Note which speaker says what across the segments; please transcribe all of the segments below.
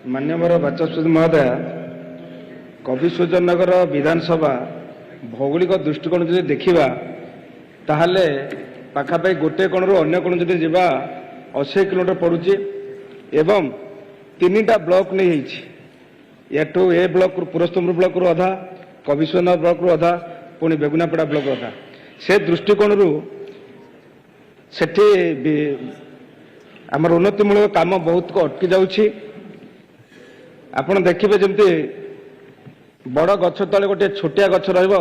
Speaker 1: मान्यवर बाचस्पति महोदय कविसूर्यनगर विधानसभा भौगोलिक दृष्टिकोण जो देखा ताहले पाखापाखि गोटे कोण रू अन्य कोण जदि जा 80 किलोमीटर पड़ुची एवं 3टा ब्लॉक नहीं एठू ए ब्लॉक पुरस्तम्बर ब्लॉक रू अधा कविसूर्यनगर ब्लॉक रू अधा पुणी बेगुनापड़ा ब्लॉक अधा से दृष्टिकोण रू सेठी आमर उन्नतिमूलक काम बहुत को अटकी जाउछि। आपण देखिबे जमती बड़ गछ तले गोटे छोटिया गछ रहिबो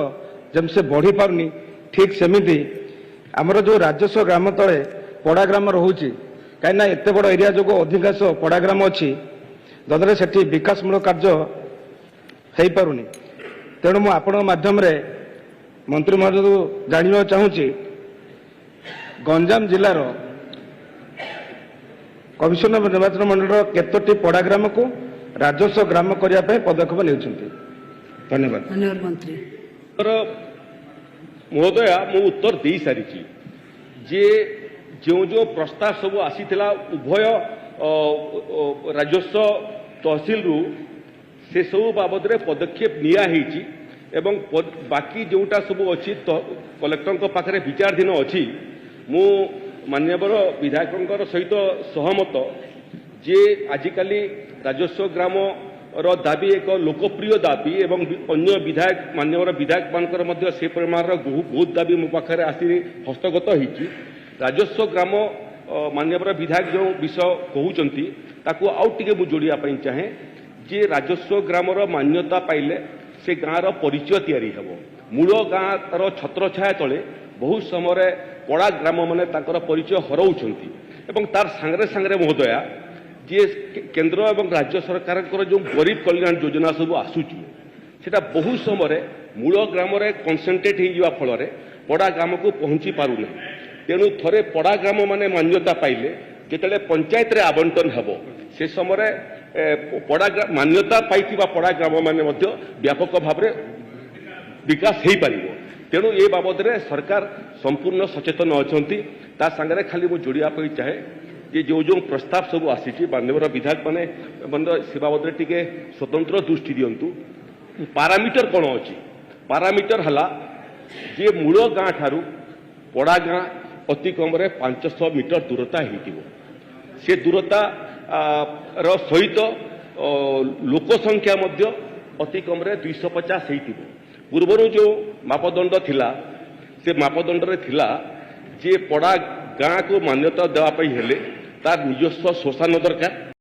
Speaker 1: जम से बढ़ी पारनी ठीक सेमिति आमर जो राजस्व ग्राम तले पड़ा ग्राम रहुछि कहीं एते बड़ एरिया जो अधिकांश पड़ा ग्राम अच्छी जदरे सेठी विकासमूलक कार्य हो पारुनी। तेणु मु आपण माध्यम रे मंत्री महोदय जानिबा चाहूछि गंजाम जिलार कमिशनर निर्वाचन मंडल केतोटी पड़ा ग्राम को राजस्व ग्राम करने पदक्षेप नहीं। धन्यवाद।
Speaker 2: धन्यवाद मंत्री
Speaker 3: महोदय मु उत्तर दे सारी जे जो जो प्रस्ताव सब आसी उभय राजस्व तहसिल रु से सब बाबद पदक्षेप निया एवं बाकी जोटा सब अच्छी कलेक्टर पाखे विचाराधीन अच्छी मु मान्यवर विधायक सहित सहमत जे आजिकाली राजस्व ग्राम दाबी एक लोकप्रिय दाबी एवं अन्य विधायक मान्यवर विधायक मानकर से परिमाण बहुत दाबी मो पाखे आसी हस्तगत होती। राजस्व ग्राम मान्यवर विधायक जो विषय कहते ताकू आउ टे मु जोड़िया चाहे जे राजस्व ग्रामर मान्यता पाइले से गाँव परिचय तैयारी हेबो। मूल गाँव छत्र छाया तले बहुत समय पड़ा ग्राम माने ताकर परिचय हराउछंती एवं तार सांगरे सांगरे महोदया जे केंद्र एवं राज्य सरकार जो गरीब कल्याण योजना सब आसूची सेटा बहुत समय मूल ग्राम कनसेंट्रेट हो फल पड़ा ग्राम को पहुंची पारुना। तेणु थरे पड़ा ग्राम माने मान्यता पाइले जिते पंचायत रे आवंटन हेबो से समय पड़ा मान्यता पाइथिबा पड़ा ग्राम माने व्यापक भाव में विकास हो पार। तेणु ये बाबद सरकार संपूर्ण सचेतन अच्छा ता सांगरे खाली मु जोड़िया चाहे जे जो जो प्रस्ताव सब आसी मान्यवर विधायक माने से बाबद टिके स्वतंत्र दृष्टि दिंतु। पारामीटर कौन अच्छी पारामीटर हला जे मूल गाँ ठारू पड़ा गाँ अति कम 500 मीटर दूरता से दूरता सहित लोक संख्या अति कम 250 हो। पूर्वर जो मापदंड थिला से मापदंड रे थिला जे पड़ा गाँ को मान्यता देवाई हेले तार निजस्व श्मशान दरकार